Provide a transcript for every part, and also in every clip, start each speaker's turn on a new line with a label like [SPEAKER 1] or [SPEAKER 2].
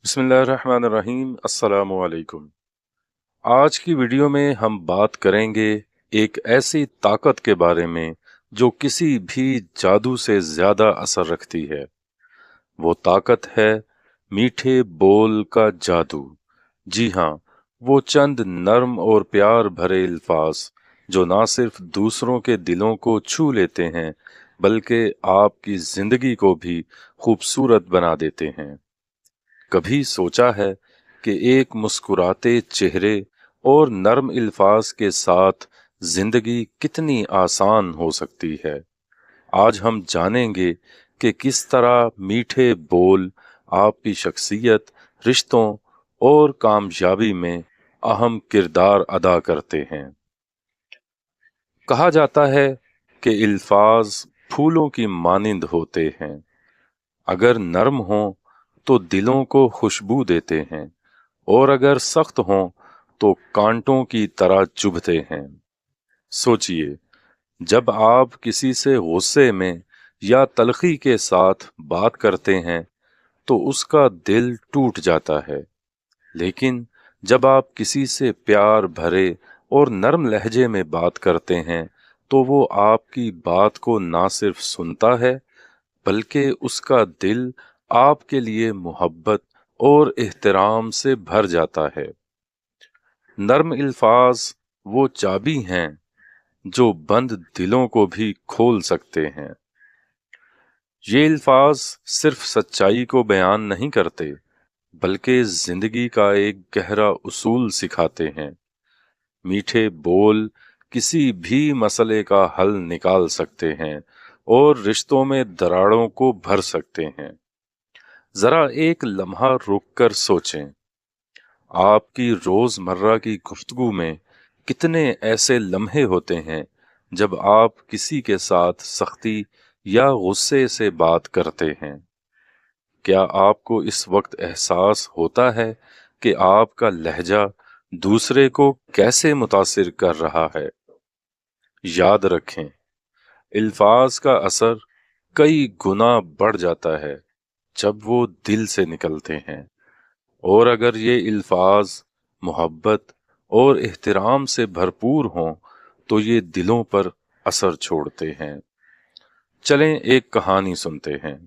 [SPEAKER 1] बिस्मिल्लाहिर्रहमानिर्रहीम। अस्सलाम वालेकुम। आज की वीडियो में हम बात करेंगे एक ऐसी ताकत के बारे में जो किसी भी जादू से ज्यादा असर रखती है। वो ताकत है मीठे बोल का जादू। जी हाँ, वो चंद नर्म और प्यार भरे अल्फाज जो ना सिर्फ दूसरों के दिलों को छू लेते हैं बल्कि आपकी जिंदगी को भी खूबसूरत बना देते हैं। कभी सोचा है कि एक मुस्कुराते चेहरे और नर्म अल्फाज के साथ जिंदगी कितनी आसान हो सकती है। आज हम जानेंगे कि किस तरह मीठे बोल आपकी शख्सियत, रिश्तों और कामयाबी में अहम किरदार अदा करते हैं। कहा जाता है कि अल्फाज फूलों की मानिंद होते हैं। अगर नर्म हों तो दिलों को खुशबू देते हैं और अगर सख्त हों तो कांटों की तरह चुभते हैं। सोचिए, जब आप किसी से गुस्से में या तलखी के साथ बात करते हैं तो उसका दिल टूट जाता है, लेकिन जब आप किसी से प्यार भरे और नरम लहजे में बात करते हैं तो वो आपकी बात को ना सिर्फ सुनता है बल्कि उसका दिल आपके लिए मोहब्बत और एहतराम से भर जाता है। नर्म अल्फाज वो चाबी हैं जो बंद दिलों को भी खोल सकते हैं। ये अल्फाज सिर्फ सच्चाई को बयान नहीं करते बल्कि जिंदगी का एक गहरा उसूल सिखाते हैं। मीठे बोल किसी भी मसले का हल निकाल सकते हैं और रिश्तों में दरारों को भर सकते हैं। जरा एक लम्हा रुककर सोचें, आपकी रोजमर्रा की गुफ्तगू में कितने ऐसे लम्हे होते हैं जब आप किसी के साथ सख्ती या गुस्से से बात करते हैं। क्या आपको इस वक्त एहसास होता है कि आपका लहजा दूसरे को कैसे मुतासिर कर रहा है? याद रखें, अल्फाज का असर कई गुना बढ़ जाता है जब वो दिल से निकलते हैं, और अगर ये अल्फाज मोहब्बत और एहतराम से भरपूर हों तो ये दिलों पर असर छोड़ते हैं। चलें एक कहानी सुनते हैं।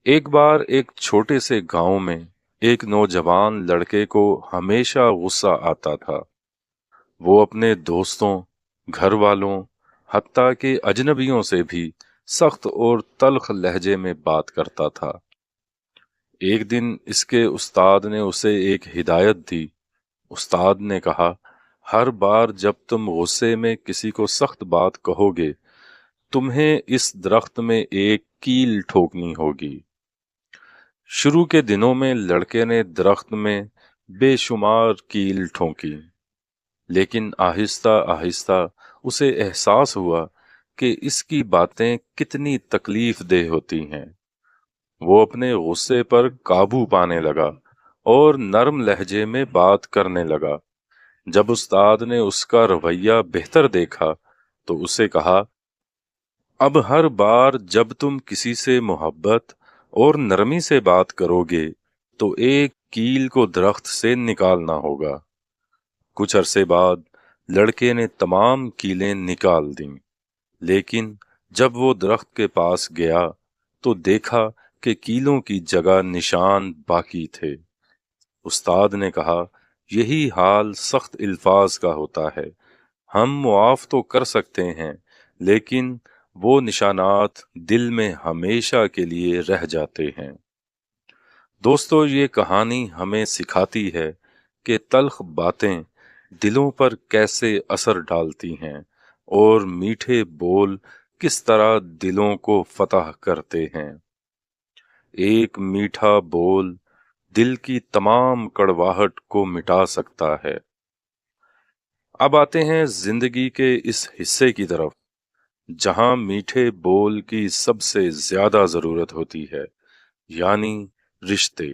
[SPEAKER 1] एक बार एक छोटे से गांव में एक नौजवान लड़के को हमेशा गुस्सा आता था। वो अपने दोस्तों, घर वालों, हत्ता के अजनबियों से भी सख्त और तल्ख लहजे में बात करता था। एक दिन इसके उस्ताद ने उसे एक हिदायत दी। उस्ताद ने कहा, हर बार जब तुम गुस्से में किसी को सख्त बात कहोगे, तुम्हें इस दरख्त में एक कील ठोकनी होगी। शुरू के दिनों में लड़के ने दरख्त में बेशुमार कील ठोंकी, लेकिन आहिस्ता आहिस्ता उसे एहसास हुआ कि इसकी बातें कितनी तकलीफ देह होती हैं। वो अपने गुस्से पर काबू पाने लगा और नरम लहजे में बात करने लगा। जब उस्ताद ने उसका रवैया बेहतर देखा तो उसे कहा, अब हर बार जब तुम किसी से मोहब्बत और नरमी से बात करोगे तो एक कील को दरख्त से निकालना होगा। कुछ अरसे बाद लड़के ने तमाम कीलें निकाल दीं, लेकिन जब वो दरख्त के पास गया तो देखा कि कीलों की जगह निशान बाकी थे। उस्ताद ने कहा, यही हाल सख्त अल्फाज का होता है। हम मुआफ तो कर सकते हैं, लेकिन वो निशानात दिल में हमेशा के लिए रह जाते हैं। दोस्तों, ये कहानी हमें सिखाती है कि तल्ख बातें दिलों पर कैसे असर डालती हैं और मीठे बोल किस तरह दिलों को फतह करते हैं। एक मीठा बोल दिल की तमाम कड़वाहट को मिटा सकता है। अब आते हैं जिंदगी के इस हिस्से की तरफ जहां मीठे बोल की सबसे ज्यादा जरूरत होती है, यानी रिश्ते।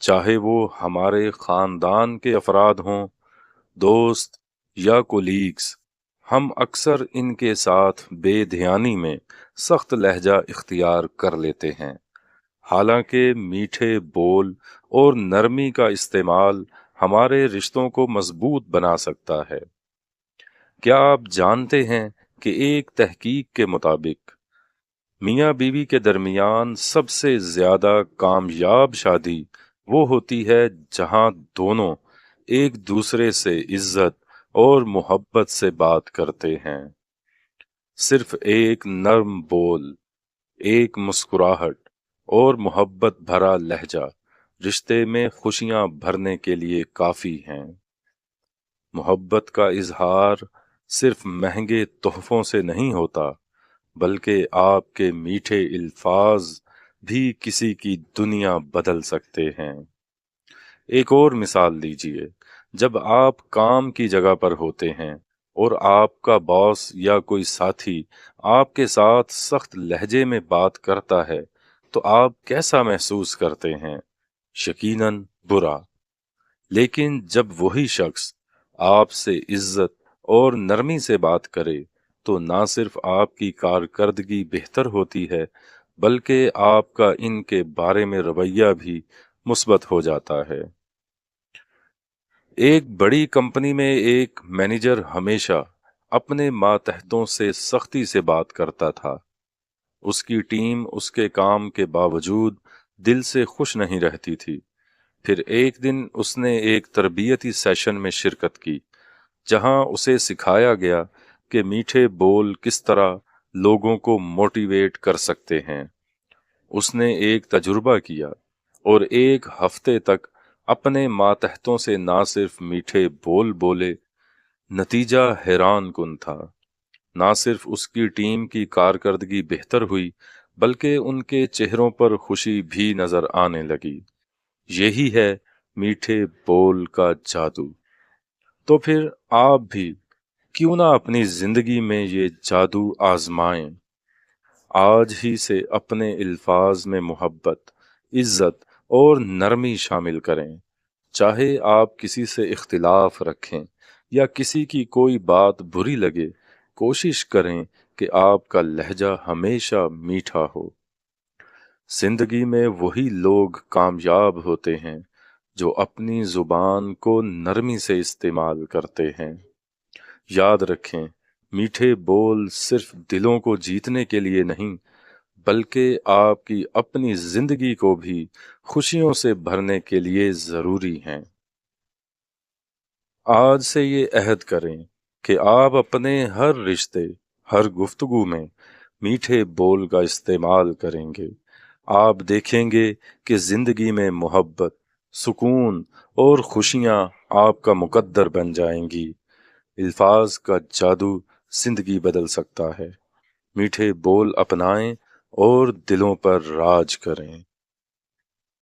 [SPEAKER 1] चाहे वो हमारे खानदान के अफराद हों, दोस्त या कोलीग्स, हम अक्सर इनके साथ बेध्यानी में सख्त लहजा इख्तियार कर लेते हैं। حالانکہ میٹھے بول اور نرمی کا استعمال ہمارے رشتوں کو مضبوط بنا سکتا ہے۔ کیا آپ جانتے ہیں کہ ایک تحقیق کے مطابق میاں بیوی کے درمیان سب سے زیادہ کامیاب شادی وہ ہوتی ہے جہاں دونوں ایک دوسرے سے عزت اور محبت سے بات کرتے ہیں۔ صرف ایک نرم بول، ایک مسکراہٹ اور محبت بھرا لہجہ رشتے میں خوشیاں بھرنے کے لیے کافی ہیں۔ محبت کا اظہار صرف مہنگے تحفوں سے نہیں ہوتا، بلکہ آپ کے میٹھے الفاظ بھی کسی کی دنیا بدل سکتے ہیں۔ ایک اور مثال لیجئے، جب آپ کام کی جگہ پر ہوتے ہیں اور آپ کا باس یا کوئی ساتھی آپ کے ساتھ سخت لہجے میں بات کرتا ہے تو آپ کیسا محسوس کرتے ہیں؟ یقیناً برا۔ لیکن جب وہی شخص آپ سے عزت اور نرمی سے بات کرے تو نہ صرف آپ کی کارکردگی بہتر ہوتی ہے، بلکہ آپ کا ان کے بارے میں رویہ بھی مثبت ہو جاتا ہے۔ ایک بڑی کمپنی میں ایک مینیجر ہمیشہ اپنے ماتحتوں سے سختی سے بات کرتا تھا۔ اس کی ٹیم اس کے کام کے باوجود دل سے خوش نہیں رہتی تھی۔ پھر ایک دن اس نے ایک تربیتی سیشن میں شرکت کی، جہاں اسے سکھایا گیا کہ میٹھے بول کس طرح لوگوں کو موٹیویٹ کر سکتے ہیں۔ اس نے ایک تجربہ کیا اور ایک ہفتے تک اپنے ماتحتوں سے نہ صرف میٹھے بول بولے، نتیجہ حیران کن تھا۔ نہ صرف اس کی ٹیم کی کارکردگی بہتر ہوئی، بلکہ ان کے چہروں پر خوشی بھی نظر آنے لگی۔ یہی ہے میٹھے بول کا جادو۔ تو پھر آپ بھی کیوں نہ اپنی زندگی میں یہ جادو آزمائیں؟ آج ہی سے اپنے الفاظ میں محبت، عزت اور نرمی شامل کریں۔ چاہے آپ کسی سے اختلاف رکھیں یا کسی کی کوئی بات بری لگے، کوشش کریں کہ آپ کا لہجہ ہمیشہ میٹھا ہو۔ زندگی میں وہی لوگ کامیاب ہوتے ہیں جو اپنی زبان کو نرمی سے استعمال کرتے ہیں۔ یاد رکھیں، میٹھے بول صرف دلوں کو جیتنے کے لیے نہیں، بلکہ آپ کی اپنی زندگی کو بھی خوشیوں سے بھرنے کے لیے ضروری ہیں۔ آج سے یہ عہد کریں کہ آپ اپنے ہر رشتے، ہر گفتگو میں میٹھے بول کا استعمال کریں گے۔ آپ دیکھیں گے کہ زندگی میں محبت، سکون اور خوشیاں آپ کا مقدر بن جائیں گی۔ الفاظ کا جادو زندگی بدل سکتا ہے۔ میٹھے بول اپنائیں اور دلوں پر راج کریں۔